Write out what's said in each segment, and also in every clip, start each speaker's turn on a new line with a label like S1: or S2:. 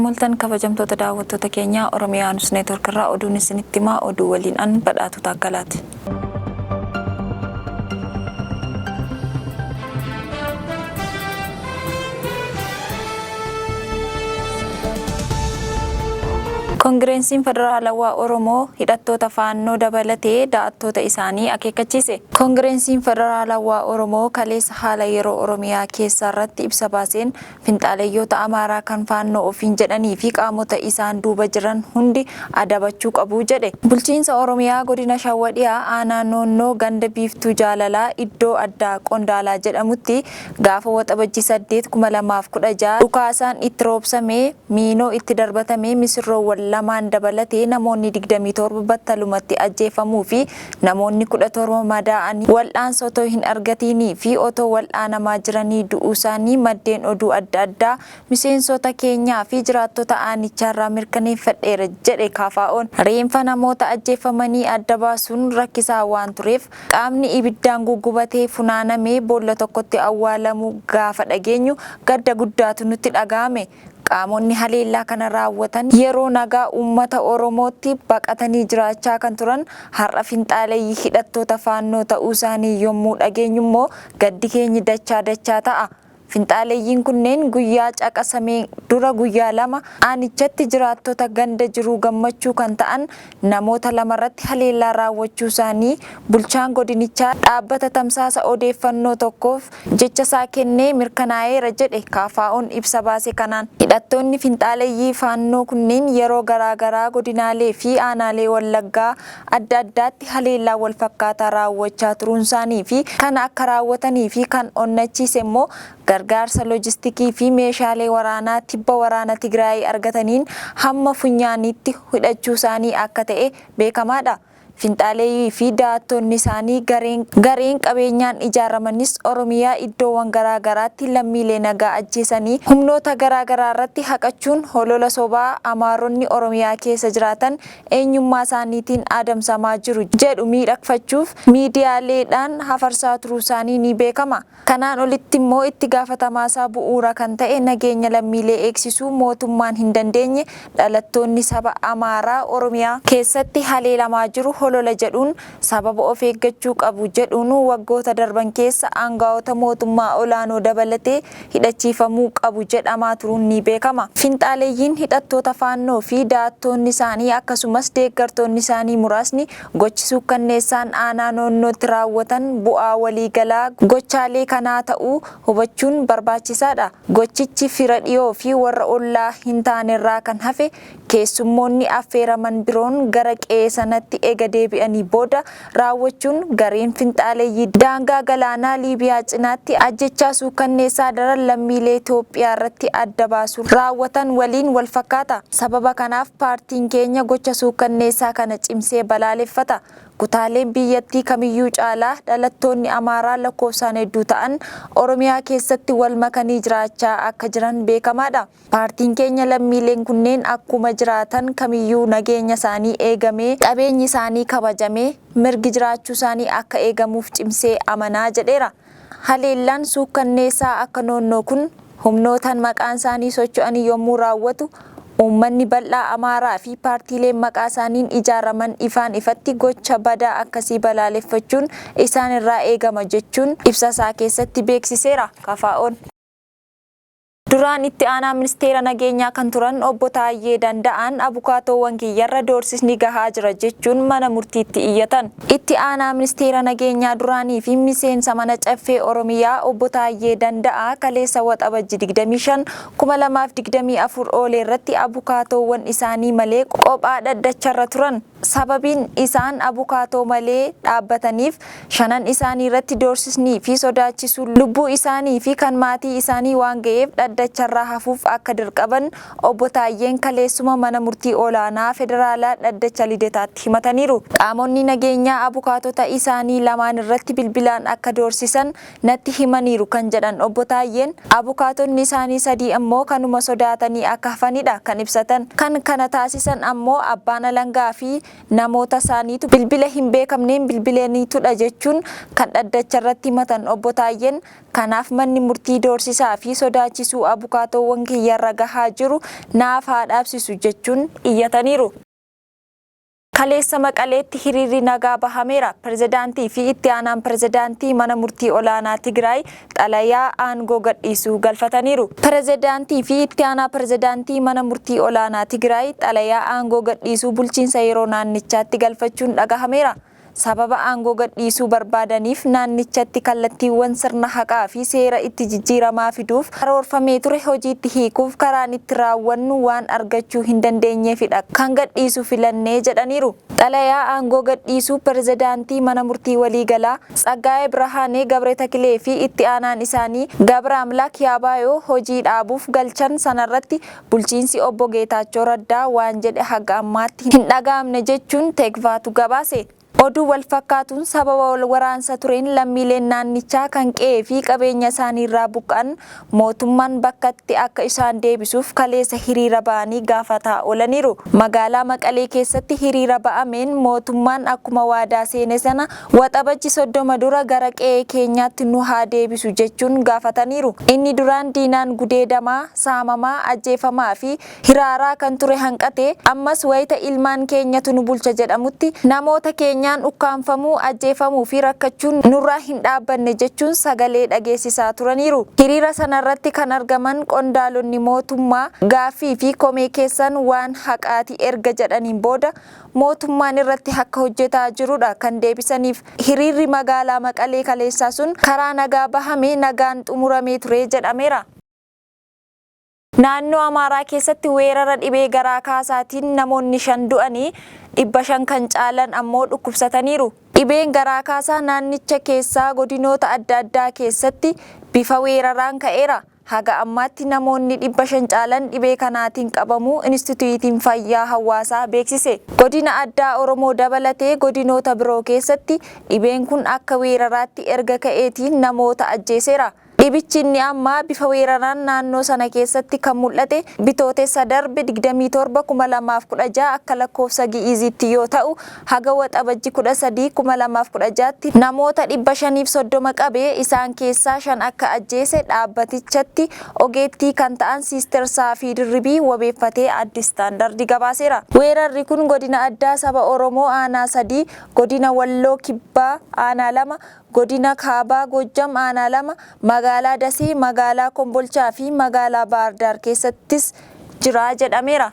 S1: Attamoltan kabajamtoota daawwattoota keenya Oromiyaa News Network irraa oduun isinitti himaa oduu waliin an badhaatu taakkalaati. Koongireensiin Federaalawaa Oromoo hidhattoota faannoo dabalatee da'attoota isaanii akeekkachiise. Koongireensiin Federaalawaa Oromoo kaleessa haala yeroo Oromiyaa keessaa irratti ibsa baaseen finxaaleeyyoota Amaaraa kan faannoo ofiin jedhanii fi qaamota isaan duuba jiran hundi adabachuu qabu jedhe. Bulchiinsa Oromiyaa godina Shawaa Dhiyaa aanaa Noonnoo ganda Biiftuu Jaalalaa iddoo addaa Qondaalaa jedhamutti gaafa waxabajjii 8/2016 dhukaasaan itti roobsamee miinoo itti darbatamee misirroowwan lamaan dabalatee namoonni 27 battalumatti ajjeefamuu fi namoonni 17 madaa'anii wal'aansa otoo hin argatinii fi otoo wal'aanamaa jiranii du'uu isaanii maddeen oduu adda addaa miseensota keenyaa fi jiraattota aanicharraa mirkaneeffadheera jedhe KFO'n. Reeffa namoota ajjeefamanii adda baasuun rakkisaa waan tureef qaamni ibiddaan gugubatee funaanamee boolla tokkotti awwaalamu gaafa dhageenyu gadda guddaatu nutti dhaga'ame. Qaamonni haleellaa kana raawwatan yeroo nagaa uummata Oromootti baqatanii jiraachaa kan turan har'a finxaaleeyyii hidhattoota faannoo ta'uu isaanii yommuu dhageenyu immoo gaddi keenya dachaa ta'a. Finxaaleeyyiin kunneen guyyaa caqasamee dura guyyaa 2 aanichatti jiraattota ganda jiruu gammachuu kan ta'an namoota 2 irratti haleellaa raawwachuu isaanii bulchaan godinichaa dhaabbata tamsaasa odeeffannoo tokkoof jecha isaa kennee mirkanaa'eera jedhe KFO'n ibsa baase kanaan. Hidhattoonni finxaaleeyyii faannoo kunneen yeroo garaagaraa godinaalee fi aanaalee Wallaggaa adda addaatti haleellaa wal fakkaataa raawwachaa turuun isaanii fi kana akka raawwatanii fi kan onnachiise immoo gargaarsa loojistikii fi meeshaalee waraanaa tibba waraana Tigraay argataniin hamma funyaanitti hidhachuu isaanii akka ta'e beekamaadha. Finxaaleeyyii fi da'attoonni isaanii gareen qabeenyaan ijaaramanis Oromiyaa iddoowwan garaagaraatti lammiilee nagaa ajjeesanii humnoota garaagaraa irratti haqachuun holola sobaa Amaaronni Oromiyaa keessa jiraatan eenyummaa isaaniitiin adamsamaa jiru jedhu miidhagfachuuf miidiyaaleedhaan hafarsaa turuu isaanii ni beekama. Kanaan olitti immoo itti gaafatamaasaa bu'uura kan ta'e nageenya lammiilee eegsisuu mootummaan hin dandeenye dhalattoonni saba Amaaraa Oromiyaa keessatti haleelamaa jiru holola jedhuun sababa of eeggachuu qabu jedhuun waggoota darban keessa aangaa'ota mootummaa olaanoo dabalatee hidhachiifamuu qabu jedhamaa turuun ni beekama. Finxaaleeyyiin hidhattoota faannoo fi da'attoonni isaanii akkasumas deeggartoonni isaanii muraasni gochi suukkanneessaan aanaa Noonnootti raawwatan bu'aa waliigalaa gochaalee kanaa ta'uu hubachuun barbaachisaadha. Gochichi fira dhiyoo fi warra ollaa hin taanerraa kan hafe keessummoonni affeeraman biroon gara qe'ee sanatti eega deebi'anii booda raawwachuun gareen finxaaleeyyii daangaa galaanaa Liibiyaa cinaatti ajjechaa suukkanneessaa daran lammiilee Itoophiyaa irratti adda baasuun raawwatan waliin wal fakkaata. Sababa kanaaf paartiin keenya gocha suukkanneessaa kana cimsee balaaleffata. Kutaaleen biyyattii kamiyyuu caalaa dhalattoonni Amaaraa lakkoofsaan hedduu ta'an Oromiyaa keessatti wal makanii jiraachaa akka jiran beekamaadha. Paartiin keenya lammiileen kunneen akkuma jiraatan kamiyyuu nageenya isaanii eegamee qabeenyi isaanii kabajamee mirgi jiraachuu isaanii akka eegamuuf cimsee amanaa jedheera. Haleellaan suukkanneessaa akka Noonnoo kun humnootaan maqaan isaanii socho'anii yommuu raawwatu uummanni bal'aa Amaaraa fi paartiileen maqaa isaaniin ijaaraman ifaan ifatti gocha badaa akkasii balaaleffachuun isaan irraa eegama jechuun ibsa isaa keessatti beeksiseera KFO'n. Duraan itti aanaa ministeera nageenyaa kan turan obbo Taayyee Danda'aan abukaatoowwan kiyyarra doorsisni gahaa jira jechuun mana murtiitti iyyatan. Itti aanaa ministeera nageenyaa duraanii fi miseensa mana caffee Oromiyaa obbo Taayyee Danda'aa kaleessa waxabajjii 25/2024 oolee irratti abukaatoowwan isaanii malee qophaa dhaddacharra turan. Sababiin isaan abukaatoo malee dhaabbataniif 5 isaanii irratti doorsisnii fi sodaachisuun lubbuu isaanii fi kan maatii isaanii waan ga'eef dhaddacharraa hafuuf akka dirqaban obbo Taayyeen kaleessuma mana murtii olaanaa federaalaa dhaddacha Lidetaatti himataniiru. Qaamonni nageenyaa abukaatota isaanii lamaan irratti bilbilaan akka doorsisan natti himaniiru kan jedhan obbo Taayyeen abukaatonni isaanii 3 ammoo kanuma sodaatanii akka hafanidha kan ibsatan. Kan kana taasisan ammoo abbaan alangaa fi namoota isaaniitu bilbila hin beekamneen bilbileeniitudha jechuun kan dhaddacha irratti himatan obbo Taayyeen Kanaaf manni murtii doorsisaa fi sodaachisuu abukaatoowwan kiyyarra gahaa jiru naaf haa dhaabsisu jechuun iyyataniiru. Kaleessa Maqaleetti hiriirri nagaa bahameera. Pirezidaantii fi itti aanaan pirezidaantii mana murtii olaanaa Tigraay xalayaa aangoo gadhiisuu galfataniiru. Pirezidaantii fi itti aanaa pirezidaantii mana murtii olaanaa Tigraay xalayaa aangoo gadhiisuu bulchiinsa yeroo naannichaatti galfachuun dhagahameera. Sababa aangoo gadhiisuu barbaadaniif naannichatti kallattiiwwan sirna haqaa fi seera itti jijjiiramaa fiduuf karoorfamee ture hojiitti hiikuuf karaan itti raawwannu waan argachuu hin dandeenyeefidha kan gadhiisuu filannee jedhaniiru. Xalayaa aangoo gadhiisuu pirezidaantii mana murtii waliigalaa Tsaggaayee Birhaanee Gabretakilee fi itti aanaan isaanii Gabra Amlaak Yaabaayoo hojii dhaabuuf galchan sanarratti bulchiinsi obbo Geetaachoo Raddaa waan jedhe haga ammaatti hin dhaga'amne jechuun Teekvaatu gabaase. Oduu wal fakkaatuun sababa wal waraansa tureen lammiileen naannichaa kan qe'ee fi qabeenya isaanii irraa buqqa'an mootummaan bakkatti akka isaan deebisuuf kaleessa hiriira ba'anii gaafataa oolaniiru. Magaalaa Maqalee keessatti hiriira ba'ameen mootummaan akkuma waadaa seene sana waxabajji 30 dura gara qe'ee keenyaatti nu haa deebisu jechuun gaafataniiru. Inni duraan diinaan gudeedamaa, saamamaa, ajjeefamaa fi hiraaraa kan ture hanqate ammas wayita ilmaan keenyatu nu bulcha jedhamutti namoota keenya ukkaanfamuu, ajjeefamuu fi rakkachuun nurraa hin dhaabbanne jechuun sagalee dhageessisaa turaniiru. Hiriira sanarratti kan argaman qondaalonni mootummaa gaaffii fi komee keessan waan haqaati erga jedhaniin booda mootummaan irratti akka hojjetaa jirudha kan deebisaniif. Hiriirri magaalaa Maqalee kaleessaa sun karaa nagaa bahamee nagaan xumuramee ture jedhameera. Naannoo Amaaraa keessatti weerara dhibee garaa kaasaatiin namoonni 5 du'anii 500 kan caalan ammoo dhukkubsataniiru. Dhibeen garaa kaasaa naannicha keessaa godinoota adda addaa keessatti bifa weeraraan ka'eera. Haga ammaatti namoonni 500 caalan dhibee kanaatiin qabamuu Instituutiin Fayyaa Hawaasaa beeksise. Godina addaa Oromoo dabalatee godinoota biroo keessatti dhibeen kun akka weeraraatti erga ka'eetiin namoota ajjeeseera. Dhibichi inni amma bifa weeraraan naannoo sana keessatti kan mul'ate bitootessa darbe 27/2016 akka lakkoofsa Gi'iziitti yoo ta'u haga waxabajji 13/2016tti namoota 530 qabee isaan keessaa 5 akka ajjeese dhaabbatichatti ogeettii kan ta'an Siister Saafii Dirribii wabeeffatee Addis Istaandardi gabaaseera. Weerarri kun godina addaa saba Oromoo aanaa 3, godina Walloo Kibbaa aanaa 2, godina Kaabaa Gojjam aanaa 2, magaalaa Dasee, magaalaa Kombolchaa fi magaalaa Baardaar keessattis jira jedhameera.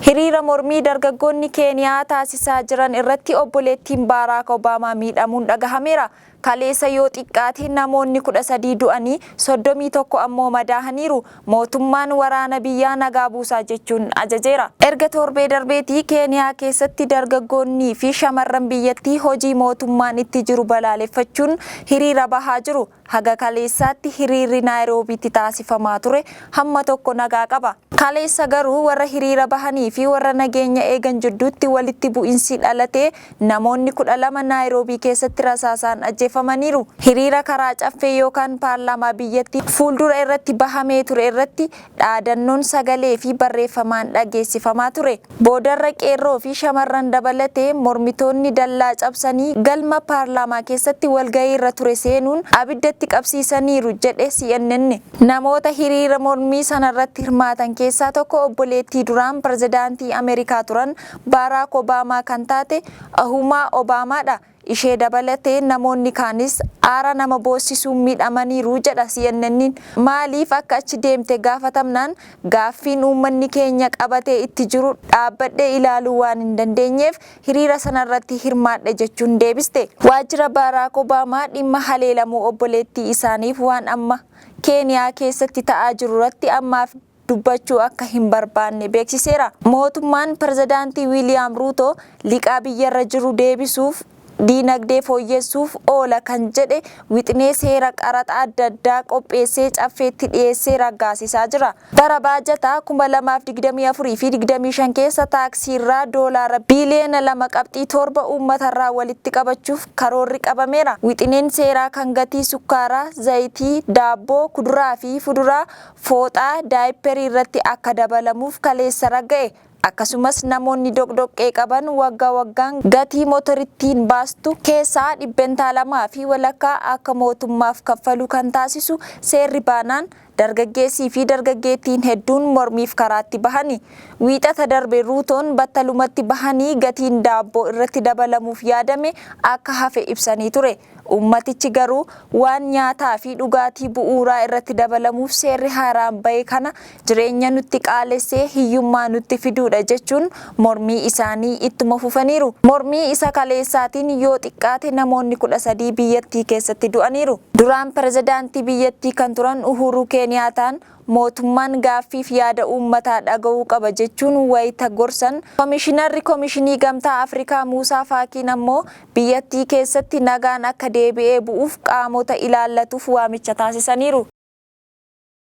S1: Hiriira mormii dargaggoonni Keeniyaa taasisaa jiran irratti obboleettiin Baaraak Obaamaa miidhamuun dhagahameera. Kaleessa yoo xiqqaate namoonni 13 du'anii 31 ammoo madaahaniiru. Mootummaan waraana biyyaa nagaa buusaa jechuun ajajeera. Erga torbee darbeetii Keeniyaa keessatti dargaggoonnii fi shamarran biyyattii hojii mootummaan itti jiru balaaleffachuun hiriira bahaa jiru. Haga kaleessaatti hiriirri Naayiroobiitti taasifamaa ture hamma tokko nagaa qaba. Kaleessa garuu warra hiriira bahanii fi warra nageenya eegan jidduutti walitti bu'insi dhalatee namoonni 12 Naayiroobii keessatti rasaasaan ajjeefamaniiru. Hiriira karaa caffee yookaan paarlaamaa biyyattii fuuldura irratti bahamee ture irratti dhaadannoon sagalee fi barreeffamaan dhageessifamaa ture. Boodarra qeerroo fi shamarran dabalatee mormitoonni dallaa cabsanii galma paarlaamaa keessatti walgahii irra ture seenuun abiddatti qabsiisaniiru jedhe CNN. Namoota hiriira mormii sanarratti hirmaatan keessaa tokko obboleettii duraan pirezidaantii Ameerikaa turan Baaraak Obaamaa kan taate Ahumaa Obaamaadha. Ishee dabalatee namoonni kaanis aara nama boossisuun miidhamaniiru jedha CNN. Maaliif akka achi deemte gaafatamnaan gaaffiin uummanni keenya qabatee itti jiru dhaabbadhee ilaaluu waan hin dandeenyeef hiriira sanarratti hirmaadhe jechuun deebiste. Waajjira Baaraak Obaamaa dhimma haleelamuu obboleettii isaaniif waan amma Keeniyaa keessatti ta'aa jiru irratti ammaaf dubbachuu akka hin barbaanne beeksiseera. Mootummaan pirezidaantii Wiiliyaam Ruuto liqaa biyyarra jiru deebisuuf diinagdee fooyyessuuf oola kan jedhe wixinee seera qaraxa adda addaa qopheessee caffeetti dhiyeessee raggaasisaa jira. Bara baajataa 2024 fi 25 keessa taaksiirraa doolaara biiliyoona 2.7 uummatarraa walitti qabachuuf karoorri qabameera. Wixineen seeraa kan gatii sukkaaraa, zayitii, daabboo, kuduraa fi fuduraa, fooxaa, daayipperii irratti akka dabalamuuf kaleessa ragga'e. Akkasumas namoonni doqdoqqee qaban waggaa waggaan gatii mootorittiin baastu keessaa dhibbentaa 2 fi walakkaa akka mootummaaf kaffalu kan taasisu seerri baanaan dargaggeessii fi dargaggeettiin hedduun mormiif karaatti bahani. Wiixata darbe Ruutoon battalumatti bahanii gatiin daabboo irratti dabalamuuf yaadame akka hafe ibsanii ture. Ummatichi garuu waan nyaataa fi dhugaatii bu'uuraa irratti dabalamuuf seerri haaraan bahe kana jireenya nutti qaalessee hiyyummaa nutti fiduudha jechuun mormii isaanii ittuma fufaniiru. Mormii isa kaleessaatiin yoo xiqqaate namoonni 13 biyyattii keessatti du'aniiru. Duraan pirezidaantii biyyattii kan turan Uhuru Keeniyaataan mootummaan gaaffiif yaada uummataa dhaga'uu qaba jechuun wayita gorsan. Komishinarri Komishinii Gamtaa Afrikaa Muusaa Faakiin ammoo biyyattii keessatti nagaan akka deebi'ee bu'uuf qaamota ilaallatuuf waamicha taasisaniiru.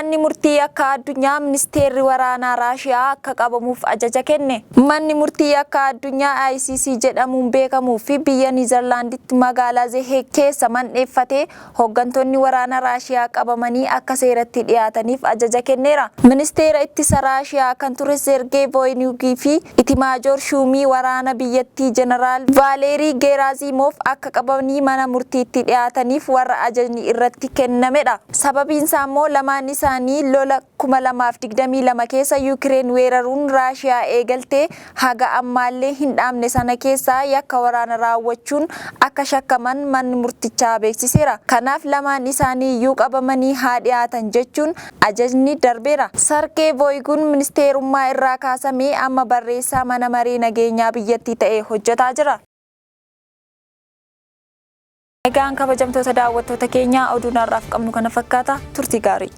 S1: Manni murtii akka addunyaa ministeerri waraanaa Raashiyaa akka qabamuuf ajaja kenne. Manni murtii akka addunyaa ICC jedhamuun beekamuu fi biyya Niizerlaanditti magaalaa Zehee keessa mandheeffatee hooggantoonni waraana Raashiyaa qabamanii akka seeratti dhiyaataniif ajaja kenneera. Ministeera ittisa Raashiyaa kan ture Sergey Voynigii fi itimaajoor shuumii waraana biyyattii Jeneraal Vaalerii Geeraazimoof akka qabamanii mana murtiitti dhiyaataniif warra ajajni irratti kennamedha. Sababiin isaa immoo lamaan isaanii lola 2022 keessa Yuukireen weeraruun Raashiyaa eegaltee haga ammaallee hin dhaamne sana keessaa yakka waraana raawwachuun akka shakkaman manni murtichaa beeksiseera. Kanaaf lamaan isaanii iyyuu qabamanii haa dhiyaatan jechuun ajajni darbeera. Sergey Voyniguun ministeerummaa irraa kaasamee amma barreessaa mana maree nageenyaa biyyattii ta'ee hojjetaa jira. Egaan kabajamtoota daawwattoota keenyaa oduun har'aaf qabnu kana fakkaata. Turtii gaarii.